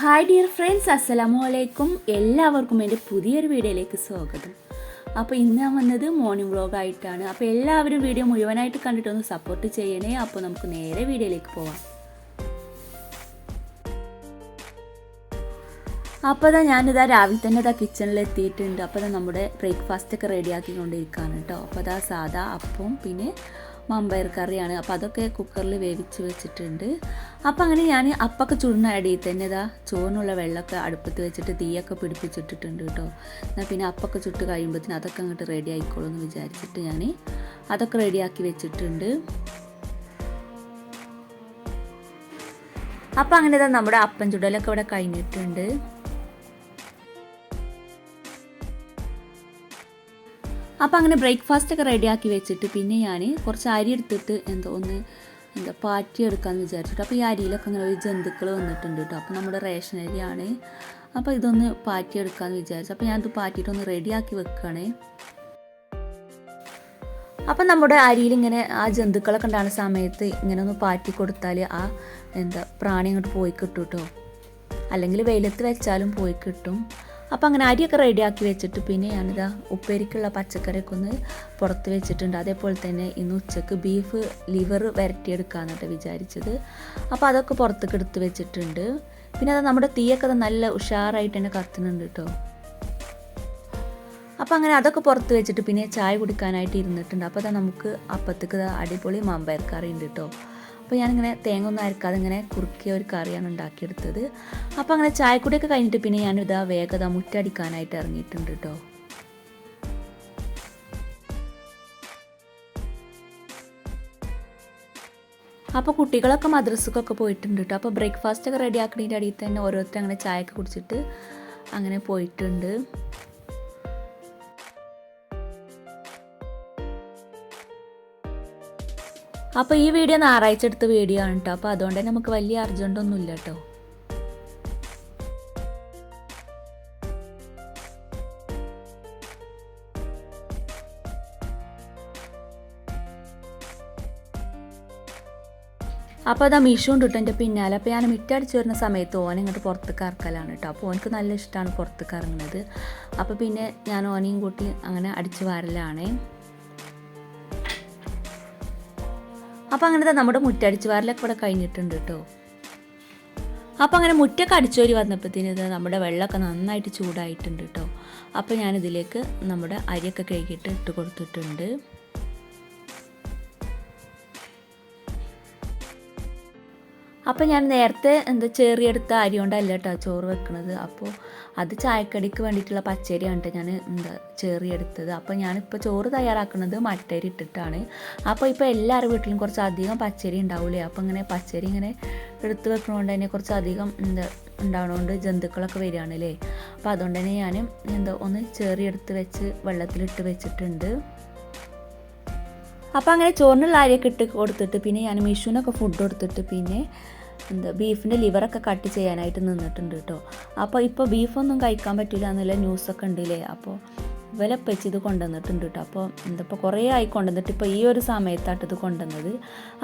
Hi dear friends, അസ്സലാമു അലൈക്കും. എല്ലാവർക്കും എൻ്റെ പുതിയൊരു വീഡിയോയിലേക്ക് സ്വാഗതം. അപ്പോൾ ഇന്ന് ഞാൻ വന്നത് മോർണിംഗ് വ്ളോഗായിട്ടാണ്. അപ്പോൾ എല്ലാവരും വീഡിയോ മുഴുവനായിട്ട് കണ്ടിട്ടൊന്ന് സപ്പോർട്ട് ചെയ്യണേ. അപ്പോൾ നമുക്ക് നേരെ വീഡിയോയിലേക്ക് പോവാം. അപ്പോൾ ഞാനിതാ രാവിലെ തന്നെ കിച്ചണിൽ എത്തിയിട്ടുണ്ട്. അപ്പോൾ നമ്മുടെ ബ്രേക്ക്ഫാസ്റ്റൊക്കെ റെഡിയാക്കിക്കൊണ്ടിരിക്കുകയാണ് കേട്ടോ. അപ്പോൾ സാദാ അപ്പവും പിന്നെ മമ്പയർ കറിയാണ്. അപ്പോൾ അതൊക്കെ കുക്കറിൽ വേവിച്ച് വെച്ചിട്ടുണ്ട്. അപ്പോൾ അങ്ങനെ ഞാൻ അപ്പൊക്കെ ചുടുന്ന ഇടയിൽ തന്നെ ചോറിനുള്ള വെള്ളമൊക്കെ അടുപ്പത്ത് വെച്ചിട്ട് തീയൊക്കെ പിടിപ്പിച്ചിട്ടിട്ടുണ്ട് കേട്ടോ. എന്നാൽ പിന്നെ അപ്പൊക്കെ ചുട്ട് കഴിയുമ്പോഴത്തേന് അതൊക്കെ അങ്ങോട്ട് റെഡി ആയിക്കോളൂ എന്ന് വിചാരിച്ചിട്ട് ഞാൻ അതൊക്കെ റെഡിയാക്കി വെച്ചിട്ടുണ്ട്. അപ്പോൾ അങ്ങനെ നമ്മുടെ അപ്പം ചുടലൊക്കെ ഇവിടെ കഴിഞ്ഞിട്ടുണ്ട്. അപ്പോൾ അങ്ങനെ ബ്രേക്ക്ഫാസ്റ്റൊക്കെ റെഡിയാക്കി വെച്ചിട്ട് പിന്നെ ഞാൻ കുറച്ച് അരി എടുത്തിട്ട് പാറ്റി എടുക്കാമെന്ന് വിചാരിച്ചിട്ട്. അപ്പോൾ ഈ അരിയിലൊക്കെ അങ്ങനെ ഒരു ജന്തുക്കൾ വന്നിട്ടുണ്ട് കേട്ടോ. അപ്പോൾ നമ്മുടെ റേഷൻ അരിയാണ്. അപ്പോൾ ഇതൊന്ന് പാറ്റി എടുക്കാമെന്ന് വിചാരിച്ചു. അപ്പോൾ ഞാനിത് പാറ്റിയിട്ടൊന്ന് റെഡിയാക്കി വെക്കുകയാണേ. അപ്പം നമ്മുടെ അരിയിൽ ഇങ്ങനെ ആ ജന്തുക്കളൊക്കെ ഉണ്ടാകുന്ന സമയത്ത് ഇങ്ങനെ ഒന്ന് പാറ്റി കൊടുത്താൽ ആ പ്രാണി അങ്ങോട്ട് പോയി കിട്ടും കേട്ടോ. അല്ലെങ്കിൽ വെയിലത്ത് വെച്ചാലും പോയി കിട്ടും. അപ്പോൾ അങ്ങനെ അരിയൊക്കെ റെഡിയാക്കി വെച്ചിട്ട് പിന്നെ ഞാനിതാ ഉപ്പേരിക്കുള്ള പച്ചക്കറിയൊക്കെ ഒന്ന് പുറത്ത് വെച്ചിട്ടുണ്ട്. അതേപോലെ തന്നെ ഇന്ന് ഉച്ചക്ക് ബീഫ് ലിവർ വരട്ടിയെടുക്കാമെന്നിട്ട് വിചാരിച്ചത്. അപ്പോൾ അതൊക്കെ പുറത്തേക്ക് എടുത്ത് വെച്ചിട്ടുണ്ട്. പിന്നെ അത് നമ്മുടെ തീയൊക്കെ നല്ല ഉഷാറായിട്ട് തന്നെ കത്തുന്നുണ്ട് കേട്ടോ. അപ്പോൾ അങ്ങനെ അതൊക്കെ പുറത്ത് വെച്ചിട്ട് പിന്നെ ചായ കുടിക്കാനായിട്ട് ഇരുന്നിട്ടുണ്ട്. അപ്പോൾ നമുക്ക് അപ്പത്തേക്ക് അടിപൊളി മമ്പയർ കറി ഉണ്ട് കേട്ടോ. അപ്പോൾ ഞാനിങ്ങനെ തേങ്ങ ഒന്നും അരക്കാതെ ഇങ്ങനെ കുറുക്കിയ ഒരു കറിയാണ് ഉണ്ടാക്കിയെടുത്തത്. അപ്പോൾ അങ്ങനെ ചായക്കുടിയൊക്കെ കഴിഞ്ഞിട്ട് പിന്നെ ഞാനിതാ വേഗത മുറ്റടിക്കാനായിട്ട് ഇറങ്ങിയിട്ടുണ്ട് കേട്ടോ. അപ്പോൾ കുട്ടികളൊക്കെ മദ്രസക്കൊക്കെ പോയിട്ടുണ്ട് കേട്ടോ. അപ്പോൾ ബ്രേക്ക്ഫാസ്റ്റൊക്കെ റെഡി ആക്കുന്നതിൻ്റെ അടിയിൽ തന്നെ ഓരോരുത്തർ അങ്ങനെ ചായയൊക്കെ കുടിച്ചിട്ട് അങ്ങനെ പോയിട്ടുണ്ട്. അപ്പോൾ ഈ വീഡിയോ ഞായറാഴ്ച എടുത്ത വീഡിയോ ആണ് കേട്ടോ. അപ്പോൾ അതുകൊണ്ട് തന്നെ നമുക്ക് വലിയ അർജൻറ്റൊന്നും ഇല്ല കേട്ടോ. അപ്പോൾ അതാ മീഷുണ്ട് കേട്ടോ എൻ്റെ പിന്നാലെ. അപ്പോൾ ഞാൻ മിറ്റടിച്ച് വരുന്ന സമയത്ത് ഓനെ ഇങ്ങോട്ട് പുറത്തേക്ക് ഇറക്കലാണ് കേട്ടോ. അപ്പോൾ ഓനക്ക് നല്ല ഇഷ്ടമാണ് പുറത്തേക്ക് ഇറങ്ങുന്നത്. അപ്പോൾ പിന്നെ ഞാൻ ഓനെയും കൂട്ടി അങ്ങനെ അടിച്ച് വാരലാണേ. അപ്പോൾ അങ്ങനത്തെ നമ്മുടെ മുറ്റടിച്ച് വാരലൊക്കെ ഇവിടെ കഴിഞ്ഞിട്ടുണ്ട് കേട്ടോ. അപ്പോൾ അങ്ങനെ മുറ്റൊക്കെ അടിച്ചോരി വന്നപ്പോഴത്തേന് നമ്മുടെ വെള്ളമൊക്കെ നന്നായിട്ട് ചൂടായിട്ടുണ്ട് കേട്ടോ. അപ്പോൾ ഞാനിതിലേക്ക് നമ്മുടെ അരിയൊക്കെ കഴുകിയിട്ട് ഇട്ട് കൊടുത്തിട്ടുണ്ട്. അപ്പോൾ ഞാൻ നേരത്തെ ചെറിയെടുത്ത അരി കൊണ്ടല്ല കേട്ടോ ചോറ് വെക്കുന്നത്. അപ്പോൾ അത് ചായക്കടിക്ക് വേണ്ടിയിട്ടുള്ള പച്ചരിയാണ് കേട്ടോ ഞാൻ ചെറിയെടുത്തത്. അപ്പോൾ ഞാനിപ്പോൾ ചോറ് തയ്യാറാക്കുന്നത് മട്ടരി ഇട്ടിട്ടാണ്. അപ്പോൾ ഇപ്പോൾ എല്ലാവരുടെ വീട്ടിലും കുറച്ച് അധികം പച്ചരി ഉണ്ടാവില്ലേ. അപ്പോൾ ഇങ്ങനെ പച്ചരി ഇങ്ങനെ എടുത്ത് വെക്കണോണ്ട് തന്നെ കുറച്ച് അധികം ഉണ്ടാവണോണ്ട് ജന്തുക്കളൊക്കെ വരികയാണല്ലേ. അപ്പോൾ അതുകൊണ്ട് തന്നെ ഞാൻ ഒന്ന് ചെറിയെടുത്ത് വെച്ച് വെള്ളത്തിലിട്ട് വെച്ചിട്ടുണ്ട്. അപ്പോൾ അങ്ങനെ ചോറിനുള്ള അരിയൊക്കെ ഇട്ട് കൊടുത്തിട്ട് പിന്നെ ഞാൻ മിഷുവിനൊക്കെ ഫുഡ് കൊടുത്തിട്ട് പിന്നെ ബീഫിൻ്റെ ലിവറൊക്കെ കട്ട് ചെയ്യാനായിട്ട് നിന്നിട്ടുണ്ട് കേട്ടോ. അപ്പോൾ ഇപ്പോൾ ബീഫൊന്നും കഴിക്കാൻ പറ്റില്ല എന്നുള്ള ന്യൂസൊക്കെ ഉണ്ടല്ലേ. അപ്പോൾ വിലപ്പച്ച് ഇത് കൊണ്ടുവന്നിട്ടുണ്ട് കേട്ടോ. അപ്പോൾ ഇപ്പോൾ കുറേ ആയി കൊണ്ടുവന്നിട്ട് ഇപ്പോൾ ഈ ഒരു സമയത്തായിട്ട് ഇത് കൊണ്ടുവന്നത്.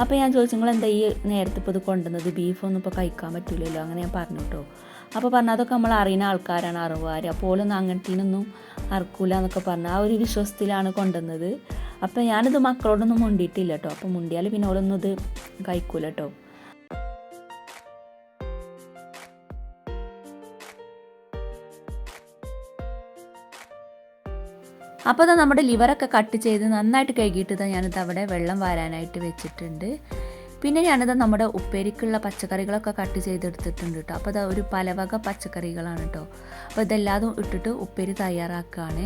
അപ്പോൾ ഞാൻ ചോദിച്ചു നിങ്ങൾ ഈ നേരത്തെ ഇപ്പോൾ ഇത് കൊണ്ടുവന്നത്, ബീഫൊന്നും ഇപ്പോൾ കഴിക്കാൻ പറ്റില്ലല്ലോ അങ്ങനെ ഞാൻ പറഞ്ഞു കേട്ടോ. അപ്പോൾ പറഞ്ഞാൽ അതൊക്കെ നമ്മൾ അറിയുന്ന ആൾക്കാരാണ്, അറിവുകാർ. അപ്പോൾ ഓലൊന്നും അങ്ങനത്തേനൊന്നും അറക്കൂല എന്നൊക്കെ പറഞ്ഞാൽ ആ ഒരു വിശ്വാസത്തിലാണ് കൊണ്ടുവന്നത്. അപ്പോൾ ഞാനിത് മക്കളോടൊന്നും മുണ്ടിയിട്ടില്ല കേട്ടോ. അപ്പോൾ മുണ്ടിയാൽ പിന്നെ ഓലൊന്നും ഇത് കഴിക്കൂല കേട്ടോ. അപ്പോൾ നമ്മുടെ ലിവറൊക്കെ കട്ട് ചെയ്ത് നന്നായിട്ട് കഴുകിയിട്ട് ഞാനിത് അവിടെ വെള്ളം വാരാനായിട്ട് വെച്ചിട്ടുണ്ട്. പിന്നെ ഞാനിത് നമ്മുടെ ഉപ്പേരിക്കുള്ള പച്ചക്കറികളൊക്കെ കട്ട് ചെയ്തെടുത്തിട്ടുണ്ട് കേട്ടോ. അപ്പോൾ ഒരു പലവക പച്ചക്കറികളാണ് കേട്ടോ. അപ്പോൾ ഇതെല്ലാതും ഇട്ടിട്ട് ഉപ്പേരി തയ്യാറാക്കുകയാണ്.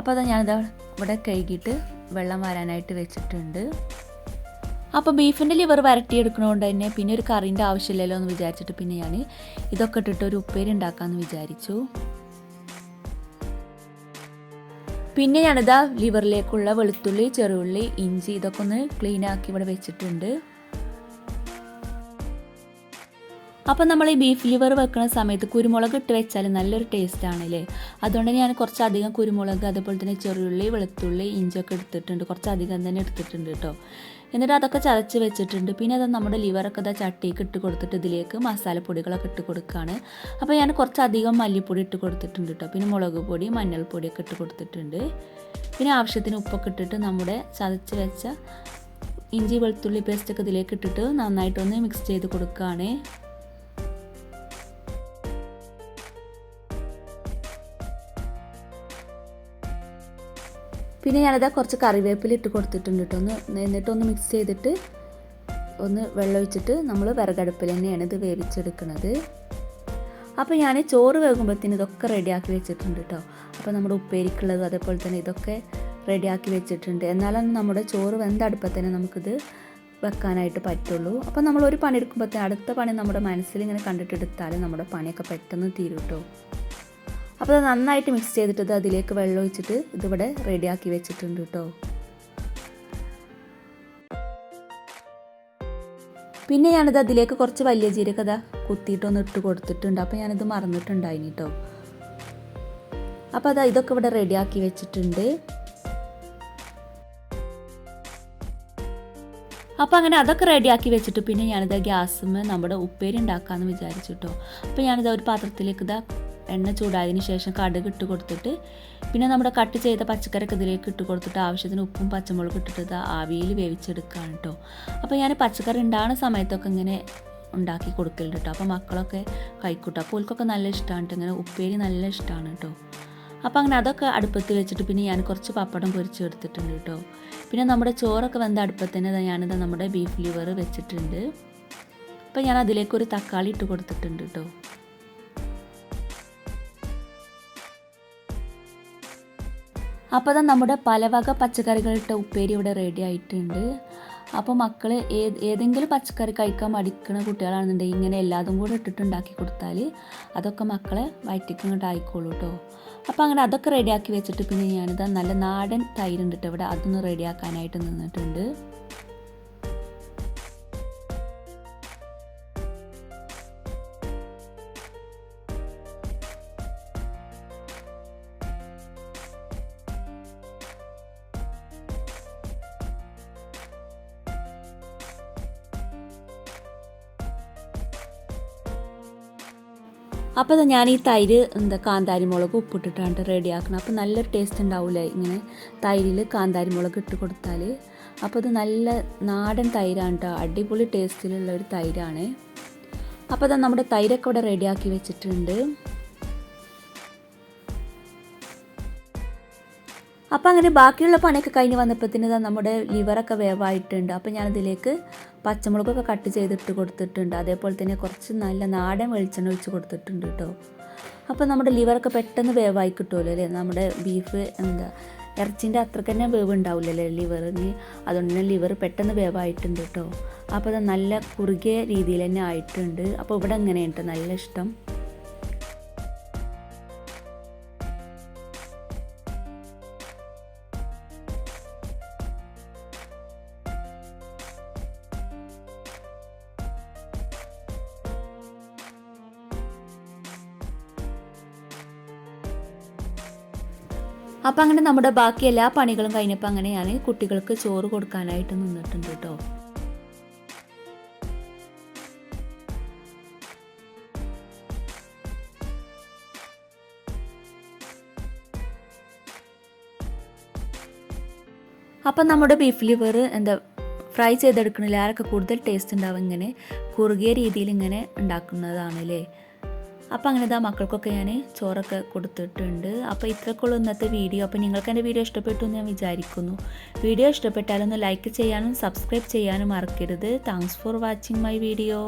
അപ്പോൾ ഞാനിത് ഇവിടെ കഴുകിയിട്ട് വെള്ളം വാരാനായിട്ട് വെച്ചിട്ടുണ്ട്. അപ്പോൾ ബീഫിൻ്റെ ലിവർ വരട്ടിയെടുക്കണോണ്ട് തന്നെ പിന്നെ ഒരു കറീൻ്റെ ആവശ്യമില്ലല്ലോ എന്ന് വിചാരിച്ചിട്ട് പിന്നെ ഞാൻ ഇതൊക്കെ ഇട്ടിട്ട് ഒരു ഉപ്പേരി ഉണ്ടാക്കാമെന്ന് വിചാരിച്ചു. പിന്നെ ഞാനിതാ ലിവറിലേക്കുള്ള വെളുത്തുള്ളി, ചെറുള്ളി, ഇഞ്ചി ഇതൊക്കെ ഒന്ന് ക്ലീനാക്കി ഇവിടെ വെച്ചിട്ടുണ്ട്. അപ്പോൾ നമ്മൾ ഈ ബീഫ് ലിവർ വെക്കുന്ന സമയത്ത് കുരുമുളക് ഇട്ട് വെച്ചാൽ നല്ലൊരു ടേസ്റ്റാണല്ലേ. അതുകൊണ്ട് ഞാൻ കുറച്ചധികം കുരുമുളക്, അതുപോലെ തന്നെ ചെറുള്ളി, വെളുത്തുള്ളി, ഇഞ്ചിയൊക്കെ എടുത്തിട്ടുണ്ട്. കുറച്ചധികം തന്നെ എടുത്തിട്ടുണ്ട് കേട്ടോ. എന്നിട്ട് അതൊക്കെ ചതച്ച് വെച്ചിട്ടുണ്ട്. പിന്നെ അത് നമ്മുടെ ലിവറൊക്കെ ഇതാ ചട്ടിക്ക് ഇട്ട് കൊടുത്തിട്ട് ഇതിലേക്ക് മസാലപ്പൊടികളൊക്കെ ഇട്ട് കൊടുക്കുകയാണ്. അപ്പോൾ ഞാൻ കുറച്ചധികം മല്ലിപ്പൊടി ഇട്ട് കൊടുത്തിട്ടുണ്ട് കേട്ടോ. പിന്നെ മുളക് പൊടി, മഞ്ഞൾപ്പൊടിയൊക്കെ ഇട്ട് കൊടുത്തിട്ടുണ്ട്. പിന്നെ ആവശ്യത്തിന് ഉപ്പൊക്കെ ഇട്ടിട്ട് നമ്മുടെ ചതച്ച് വെച്ച ഇഞ്ചി വെളുത്തുള്ളി പേസ്റ്റൊക്കെ ഇതിലേക്ക് ഇട്ടിട്ട് നന്നായിട്ടൊന്ന് മിക്സ് ചെയ്ത് കൊടുക്കുകയാണ്. പിന്നെ ഞാനതാ കുറച്ച് കറിവേപ്പില ഇട്ട് കൊടുത്തിട്ടുണ്ട് കേട്ടോ. എന്നിട്ടൊന്ന് മിക്സ് ചെയ്തിട്ട് ഒന്ന് വെള്ളം ഒഴിച്ചിട്ട് നമ്മൾ വിറകടുപ്പിൽ തന്നെയാണ് ഇത് വേവിച്ചെടുക്കുന്നത്. അപ്പോൾ ഞാൻ ചോറ് വേകുമ്പോഴത്തേന് ഇതൊക്കെ റെഡിയാക്കി വെച്ചിട്ടുണ്ട് കേട്ടോ. അപ്പോൾ നമ്മുടെ ഉപ്പേരിക്കുള്ളത് അതേപോലെ തന്നെ ഇതൊക്കെ റെഡിയാക്കി വെച്ചിട്ടുണ്ട്. എന്നാലും നമ്മുടെ ചോറ് വെന്ത അടുപ്പത്ത് തന്നെ നമുക്കിത് വെക്കാനായിട്ട് പറ്റുള്ളൂ. അപ്പോൾ നമ്മളൊരു പണി എടുക്കുമ്പോഴത്തേന് അടുത്ത പണി നമ്മുടെ മനസ്സിൽ ഇങ്ങനെ കണ്ടിട്ടെടുത്താൽ നമ്മുടെ പണിയൊക്കെ പെട്ടെന്ന് തീരും കേട്ടോ. അപ്പോൾ അത് നന്നായിട്ട് മിക്സ് ചെയ്തിട്ട് ഇത് അതിലേക്ക് വെള്ളം ഒഴിച്ചിട്ട് ഇതിവിടെ റെഡിയാക്കി വെച്ചിട്ടുണ്ട് കേട്ടോ. പിന്നെ ഞാനിത് അതിലേക്ക് കുറച്ച് വലിയ ജീരകത കുത്തിയിട്ടൊന്ന് ഇട്ട് കൊടുത്തിട്ടുണ്ട്. അപ്പോൾ ഞാനിത് മറന്നിട്ടുണ്ടായിന് കേട്ടോ. അപ്പോൾ അതാ ഇതൊക്കെ ഇവിടെ റെഡിയാക്കി വെച്ചിട്ടുണ്ട്. അപ്പോൾ അങ്ങനെ അതൊക്കെ റെഡിയാക്കി വെച്ചിട്ട് പിന്നെ ഞാനിത് ഗ്യാസുമ്മേ നമ്മുടെ ഉപ്പേരി ഉണ്ടാക്കാമെന്ന് വിചാരിച്ചു കേട്ടോ. അപ്പോൾ ഞാനിത് ഒരു പാത്രത്തിലേക്ക് ഇതാ എണ്ണ ചൂടായതിന് ശേഷം കടുക് ഇട്ട് കൊടുത്തിട്ട് പിന്നെ നമ്മുടെ കട്ട് ചെയ്ത പച്ചക്കറിയൊക്കെ ഇതിലേക്ക് ഇട്ട് കൊടുത്തിട്ട് ആവശ്യത്തിന് ഉപ്പും പച്ചമുളകും ഇട്ടിട്ട് ആവിയിൽ വേവിച്ചെടുക്കുകയാണ് കേട്ടോ. അപ്പോൾ ഞാൻ പച്ചക്കറി ഉണ്ടാകുന്ന സമയത്തൊക്കെ ഇങ്ങനെ ഉണ്ടാക്കി കൊടുക്കലുണ്ട് കേട്ടോ. അപ്പോൾ മക്കളൊക്കെ കഴിക്കൂട്ടോ. അപ്പോൾ ഓൽക്കൊക്കെ നല്ല ഇഷ്ടമാണ് ഇങ്ങനെ ഉപ്പേരി നല്ല ഇഷ്ടമാണ് കേട്ടോ. അപ്പോൾ അങ്ങനെ അതൊക്കെ അടുപ്പത്ത് വെച്ചിട്ട് പിന്നെ ഞാൻ കുറച്ച് പപ്പടം പൊരിച്ചെടുത്തിട്ടുണ്ട് കേട്ടോ. പിന്നെ നമ്മുടെ ചോറൊക്കെ വെന്ത അടുപ്പത്ത് തന്നെ ഞാനിത് നമ്മുടെ ബീഫ് ലിവർ വെച്ചിട്ടുണ്ട്. അപ്പോൾ ഞാൻ അതിലേക്കൊരു തക്കാളി ഇട്ട് കൊടുത്തിട്ടുണ്ട് കേട്ടോ. അപ്പോൾ അത് നമ്മുടെ പലവക പച്ചക്കറികളിട്ട ഉപ്പേരി ഇവിടെ റെഡി ആയിട്ടുണ്ട്. അപ്പോൾ മക്കൾ ഏതെങ്കിലും പച്ചക്കറി കഴിക്കാൻ മടിക്കുന്ന കുട്ടികളാണെന്നുണ്ടെങ്കിൽ ഇങ്ങനെ എല്ലാതും കൂടെ ഇട്ടിട്ടുണ്ടാക്കി കൊടുത്താൽ അതൊക്കെ മക്കളെ വയറ്റിക്ക് ഇങ്ങോട്ട് ആയിക്കോളൂ കേട്ടോ. അപ്പോൾ അങ്ങനെ അതൊക്കെ റെഡിയാക്കി വെച്ചിട്ട് പിന്നെ ഞാനിത് നല്ല നാടൻ തൈരുണ്ട് കേട്ടോ ഇവിടെ, അതൊന്ന് റെഡിയാക്കാനായിട്ട് നിന്നിട്ടുണ്ട്. അപ്പോൾ ഞാൻ ഈ തൈര് കാന്താരി മുളക് ഉപ്പിട്ടിട്ടാണ് റെഡിയാക്കണം. അപ്പോൾ നല്ലൊരു ടേസ്റ്റ് ഉണ്ടാവില്ലേ ഇങ്ങനെ തൈരിൽ കാന്താരി മുളക് ഇട്ട് കൊടുത്താൽ. അപ്പോൾ ഇത് നല്ല നാടൻ തൈരാണ് കേട്ടോ, അടിപൊളി ടേസ്റ്റിലുള്ള ഒരു തൈരാണ്. അപ്പോൾ അത് നമ്മുടെ തൈരൊക്കെ ഇവിടെ റെഡിയാക്കി വെച്ചിട്ടുണ്ട്. അപ്പോൾ അങ്ങനെ ബാക്കിയുള്ള പണിയൊക്കെ കഴിഞ്ഞ് വന്നപ്പോഴത്തേന് നമ്മുടെ ലിവറൊക്കെ വേവായിട്ടുണ്ട്. അപ്പോൾ ഞാനതിലേക്ക് പച്ചമുളകൊക്കെ കട്ട് ചെയ്തിട്ട് കൊടുത്തിട്ടുണ്ട്. അതേപോലെ തന്നെ കുറച്ച് നല്ല നാടൻ വെളിച്ചെണ്ണ ഒഴിച്ച് കൊടുത്തിട്ടുണ്ട് കേട്ടോ. അപ്പോൾ നമ്മുടെ ലിവറൊക്കെ പെട്ടെന്ന് വേവായി കിട്ടുമല്ലോ അല്ലേ. നമ്മുടെ ബീഫ് ഇറച്ചിൻ്റെ അത്രയ്ക്ക് തന്നെ വേവ് ഉണ്ടാവില്ലല്ലേ ലിവറിന്. അതുകൊണ്ട് തന്നെ ലിവർ പെട്ടെന്ന് വേവായിട്ടുണ്ട് കേട്ടോ. അപ്പോൾ അത് നല്ല കുറുകിയ രീതിയിൽ തന്നെ ആയിട്ടുണ്ട്. അപ്പോൾ ഇവിടെ എങ്ങനെയുണ്ട് നല്ല ഇഷ്ടം. അപ്പോൾ അങ്ങനെ നമ്മുടെ ബാക്കി എല്ലാ പണികളും കഴിഞ്ഞപ്പോൾ അങ്ങനെ ഞാൻ കുട്ടികൾക്ക് ചോറ് കൊടുക്കാനായിട്ട് നിന്നിട്ടുണ്ട് കേട്ടോ. അപ്പം നമ്മുടെ ബീഫ് ലിവർ ഫ്രൈ ചെയ്തെടുക്കണില്ല ആരൊക്കെ കൂടുതൽ ടേസ്റ്റ് ഉണ്ടാവും ഇങ്ങനെ കുറുകിയ രീതിയിൽ ഇങ്ങനെ ഉണ്ടാക്കുന്നതാണല്ലേ. അപ്പോൾ അങ്ങനെ മക്കൾക്കൊക്കെ ഞാൻ ചോറൊക്കെ കൊടുത്തിട്ടുണ്ട്. അപ്പോൾ ഇത്രക്കുള്ള ഇന്നത്തെ വീഡിയോ. അപ്പോൾ നിങ്ങൾക്ക് എൻ്റെ വീഡിയോ ഇഷ്ടപ്പെട്ടു എന്ന് ഞാൻ വിചാരിക്കുന്നു. വീഡിയോ ഇഷ്ടപ്പെട്ടാലൊന്ന് ലൈക്ക് ചെയ്യാനും സബ്സ്ക്രൈബ് ചെയ്യാനും മറക്കരുത്. Thanks for watching my video.